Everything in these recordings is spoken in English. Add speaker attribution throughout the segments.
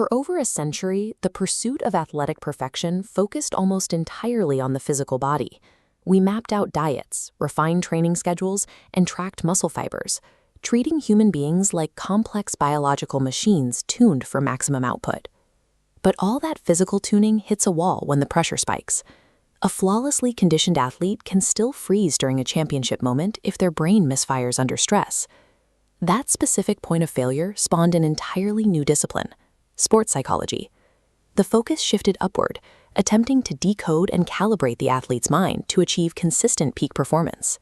Speaker 1: For over a century, the pursuit of athletic perfection focused almost entirely on the physical body. We mapped out diets, refined training schedules, and tracked muscle fibers, treating human beings like complex biological machines tuned for maximum output. But all that physical tuning hits a wall when the pressure spikes. A flawlessly conditioned athlete can still freeze during a championship moment if their brain misfires under stress. That specific point of failure spawned an entirely new discipline: sports psychology. The focus shifted upward, attempting to decode and calibrate the athlete's mind to achieve consistent peak performance.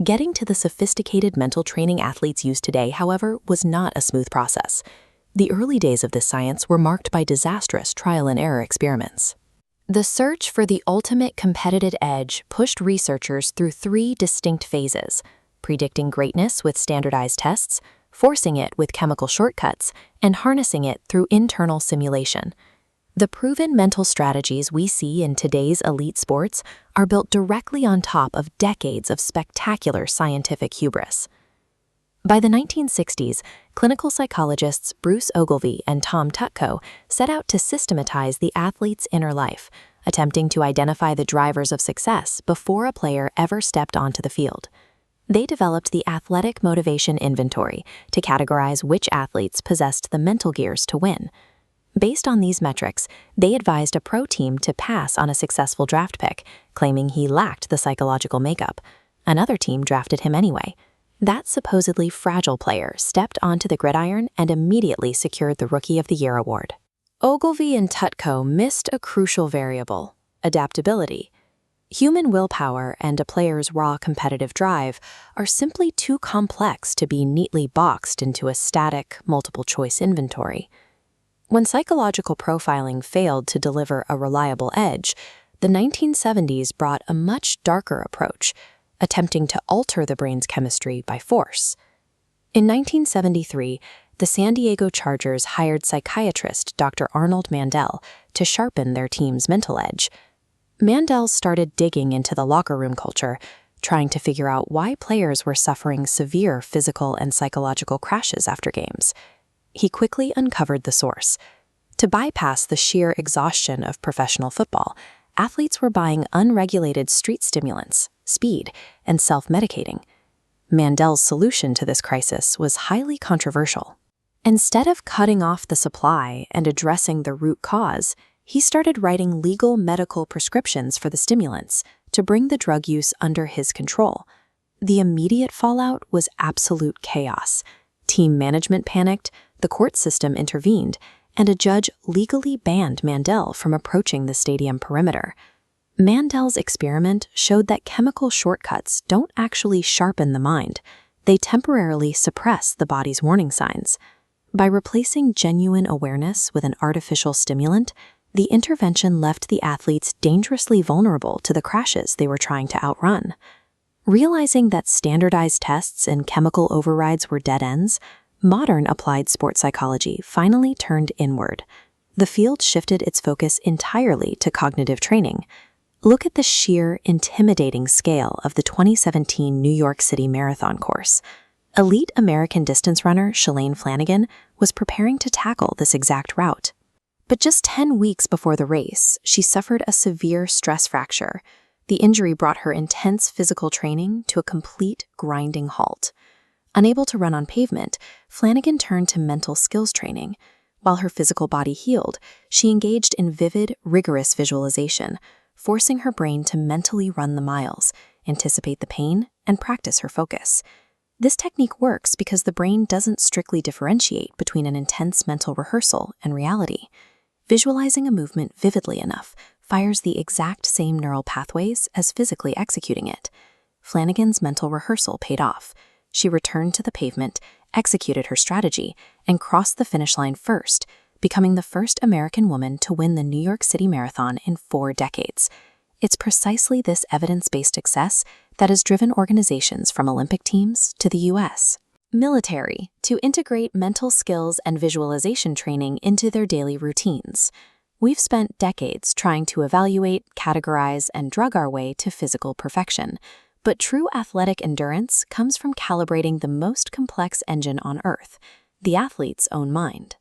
Speaker 1: Getting to the sophisticated mental training athletes use today, however, was not a smooth process. The early days of this science were marked by disastrous trial-and-error experiments. The search for the ultimate competitive edge pushed researchers through 3 distinct phases: predicting greatness with standardized tests, forcing it with chemical shortcuts, and harnessing it through internal simulation. The proven mental strategies we see in today's elite sports are built directly on top of decades of spectacular scientific hubris. By the 1960s, clinical psychologists Bruce Ogilvie and Tom Tutko set out to systematize the athlete's inner life, attempting to identify the drivers of success before a player ever stepped onto the field. They developed the Athletic Motivation Inventory to categorize which athletes possessed the mental gears to win. Based on these metrics, they advised a pro team to pass on a successful draft pick, claiming he lacked the psychological makeup. Another team drafted him anyway. That supposedly fragile player stepped onto the gridiron and immediately secured the Rookie of the Year award. Ogilvie and Tutko missed a crucial variable: adaptability. Human willpower and a player's raw competitive drive are simply too complex to be neatly boxed into a static, multiple-choice inventory. When psychological profiling failed to deliver a reliable edge, the 1970s brought a much darker approach, attempting to alter the brain's chemistry by force. In 1973, the San Diego Chargers hired psychiatrist Dr. Arnold Mandell to sharpen their team's mental edge. Mandell started digging into the locker room culture, trying to figure out why players were suffering severe physical and psychological crashes after games. He quickly uncovered the source. To bypass the sheer exhaustion of professional football, athletes were buying unregulated street stimulants, speed, and self-medicating. Mandell's solution to this crisis was highly controversial. Instead of cutting off the supply and addressing the root cause, he started writing legal medical prescriptions for the stimulants to bring the drug use under his control. The immediate fallout was absolute chaos. Team management panicked, the court system intervened, and a judge legally banned Mandell from approaching the stadium perimeter. Mandell's experiment showed that chemical shortcuts don't actually sharpen the mind. They temporarily suppress the body's warning signs. By replacing genuine awareness with an artificial stimulant, the intervention left the athletes dangerously vulnerable to the crashes they were trying to outrun. Realizing that standardized tests and chemical overrides were dead ends, modern applied sports psychology finally turned inward. The field shifted its focus entirely to cognitive training. Look at the sheer, intimidating scale of the 2017 New York City Marathon course. Elite American distance runner Shalane Flanagan was preparing to tackle this exact route. But just 10 weeks before the race, she suffered a severe stress fracture. The injury brought her intense physical training to a complete grinding halt. Unable to run on pavement, Flanagan turned to mental skills training. While her physical body healed, she engaged in vivid, rigorous visualization, forcing her brain to mentally run the miles, anticipate the pain, and practice her focus. This technique works because the brain doesn't strictly differentiate between an intense mental rehearsal and reality. Visualizing a movement vividly enough fires the exact same neural pathways as physically executing it. Flanagan's mental rehearsal paid off. She returned to the pavement, executed her strategy, and crossed the finish line first, becoming the first American woman to win the New York City Marathon in 4 decades. It's precisely this evidence-based success that has driven organizations from Olympic teams to the U.S. military to integrate mental skills and visualization training into their daily routines. We've spent decades trying to evaluate, categorize, and drug our way to physical perfection. But true athletic endurance comes from calibrating the most complex engine on Earth, the athlete's own mind.